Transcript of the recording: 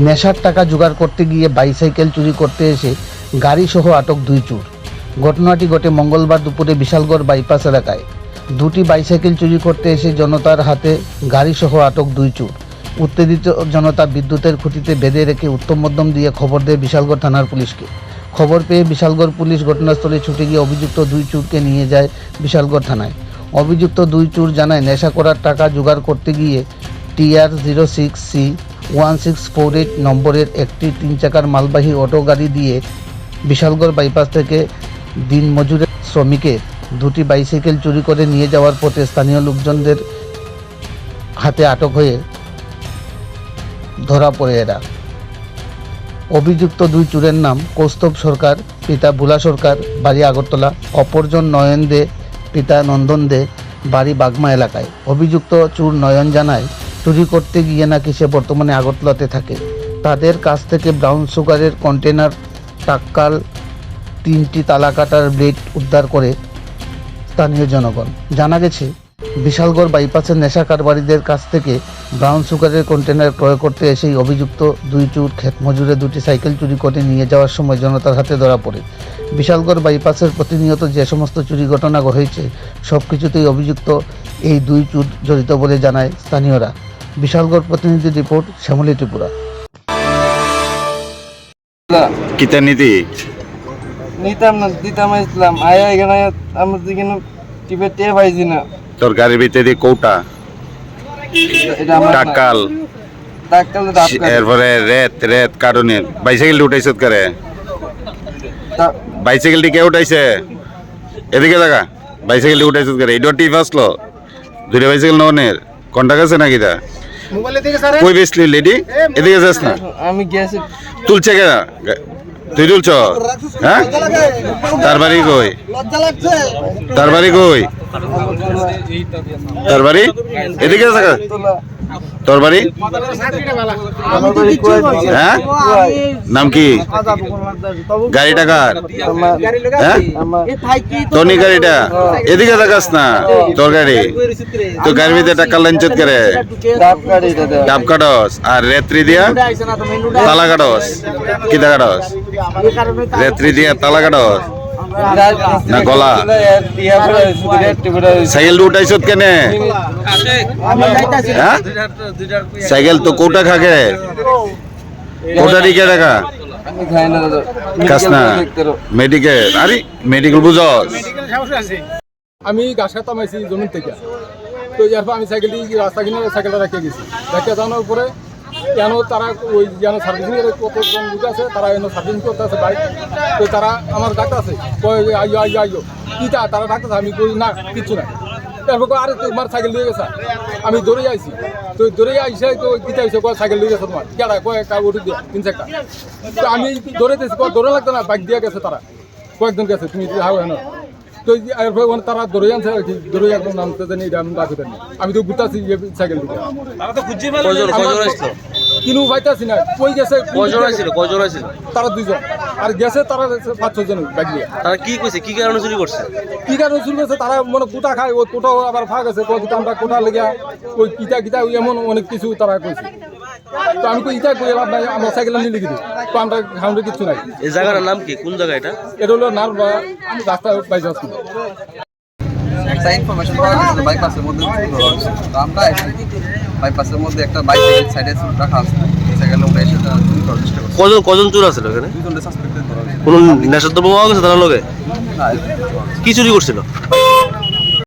নেশার টাকা জোগাড় করতে গিয়ে বাইসাইকেল চুরি করতে এসে গাড়িসহ আটক 2 চোর। ঘটনাটি ঘটে মঙ্গলবার দুপুরে বিশালগড় বাইপাস এলাকায়। দুটি বাইসাইকেল চুরি করতে এসে জনতার হাতে গাড়িসহ আটক 2 চোর। উত্তেজিত জনতা বিদ্যুতের খুঁটিতে বেঁধে রেখে উত্তম মধ্যম দিয়ে খবর দেয় বিশালগড় থানার পুলিশকে। খবর পেয়ে বিশালগড় পুলিশ ঘটনাস্থলে ছুটে গিয়ে অভিযুক্ত 2 চোরকে নিয়ে যায় বিশালগড় থানায়। অভিযুক্ত 2 চোর জানায় নেশা করার টাকা জোগাড় করতে গিয়ে TR06C1648 নম্বরের একটি 3 চাকার মালবাহী অটো গাড়ি দিয়ে বিশালগড় বাইপাস থেকে দিনমজুরের শ্রমিকের 2টি বাইসাইকেল চুরি করে নিয়ে যাওয়ার পথে স্থানীয় লোকজনদের হাতে আটক হয়ে ধরা পড়ে এরা। অভিযুক্ত 2 চোরের নাম কৌস্তব সরকার, পিতা ভোলা সরকার, বাড়ি আগরতলা, অপরজন নয়ন দে, পিতা নন্দন দে, বাড়ি বাগমা এলাকায়। অভিযুক্ত চোর নয়ন জানায় চুরি করতে গিয়ে নাকি সে বর্তমানে আগরতলাতে থাকে। তাদের কাছ থেকে ব্রাউন সুগারের কন্টেনার, টাক্কাল, 3টি তালাকাটার ব্লেড উদ্ধার করে স্থানীয় জনগণ। জানা গেছে বিশালগড় বাইপাসের নেশা কারবারিদের কাছ থেকে ব্রাউন সুগারের কন্টেনার ক্রয় করতে এসেই অভিযুক্ত 2 চোর ক্ষেত মজুরে 2টি সাইকেল চুরি করে নিয়ে যাওয়ার সময় জনতার হাতে ধরা পড়ে। বিশালগড় বাইপাসের প্রতিনিয়ত যে সমস্ত চুরি ঘটনা হয়েছে সব কিছুতেই অভিযুক্ত এই 2 চোর জড়িত বলে জানায় স্থানীয়রা। বিশালগড় প্রতিনিধি রিপোর্ট, শ্যামলী ত্রিপুরা। কিতা নীতি নিতাম না, দিতাম ইসলাম আয়া এখানে আমরা যেখানে টিপে টেপ পাইছি না। তোর গাড়ির ভিতরে কৌটা এটা আমার টাকাল টাক্কাল এরপরে রেত কারণে বাইসাইকেল উঠাইছ করে বাইসাইকেলটি কে উঠাইছে এদিকে দেখা বাইসাইকেলটি উঠাইছ করে এটা টিপ আসলো 2টা বাইসাইকেল ননের কন্টাক্ট আছে নাকি তা কই বেসলি লেডি এদিকে যাস না আমি গেছি তুলছে কে তুই তুলছ হ্যাঁ তার বাড়ি কই তার বাড়ি কই তার বাড়ি এদিকে থাকা তোর বাড়ি হ্যাঁ নাম কি গাড়ি টাকার হ্যাঁ তোর গাড়িটা এদিকে থাকাস না তোর গাড়ি তো গাড়ির ভিতরে টাকা লাঞ্চত করে ডাব কাটস আর রেত্রি দিয়া তালা কাটস কি কাটস রেত্রি দিয়া তালা কাটস না গলা সাইকেল উঠাইছ কেনে হ্যাঁ সাইকেল তো কোটা খাকে কোটা দিকে টাকা কাস না মেডিকেল আরে মেডিকেল বুঝস আমি গাছ কাটতাম আইছি জমিন থেকে। তো এরপর আমি সাইকেল রাস্তা কিনে সাইকেলটা রেখে গেছি। রেখে যাওয়ার পরে কেন তারা ওই যেন সার্ভিসিং এর কতজন লোক আছে তারা এনে সার্ভিসিং করতে আছে বাইক। তো তারা আমার ডাক্তার আছে কয় আইয়ো আইয়ো আইয়ো কিটা তারা ডাক্তার আমি কই না কিচ্ছু না। তারপর আরে তোমার সাইকেল নিয়ে গেছে আমি দৌড়ে আইছি। তো দৌড়ে আইসে তো কিটা হয়েছে কয় সাইকেল নিয়ে গেছে তোমার কেডা কয় কা উঠে দিয়ে 3 চাকা। তো আমি দৌড়াইতেছি দৌড়ে লাগতো না বাইক দিয়ে গেছে তারা কয়েকজন গেছে তুমি হাও না। তো এরপর তারা দৌড়ে আনছে দৌড়ে একদম নামতে জানি এটা আমি ডাকুতে আমি তো ঘুরতেছি সাইকেল দিকে কিনু পাইতেছি না কই গেছে তারা 2 জন আর গেছে তারা 5-6 জন বাইক নিয়ে। তারা কি কইছে কি কারণে চুরি করছে কি কারণে চুরি করছে তারা মনে কোটা খায় ওই কোটাও আবার ফাঁক আছে আমরা কোটা লেগে ওই কিটা এমন অনেক কিছু তারা কইছে। তো আমি কই ইটা কই লাভ নাই আমার সাইকেল নিয়ে লিখে দিই তো আমরা খাউন্ডে কিছু নাই। এই জায়গাটার নাম কি কোন জায়গা এটা এটা হলো নার বা রাস্তা বাইপাস। একটা ইনফরমেশন পাওয়া গেছে বাইপাসের মধ্যে তো আমরা বাইপাসের মধ্যে একটা বাইসাইকেল সাইডে রাখা আছে সাইকেল উঠে এসে তারা চুরি করার চেষ্টা করছে। কজন চোর আছে এখানে 2 জনের সাসপেক্টেড ধরা হয়েছে। কোন নেশাদ্রব্য পাওয়া গেছে তারা লগে না কি চুরি করছিল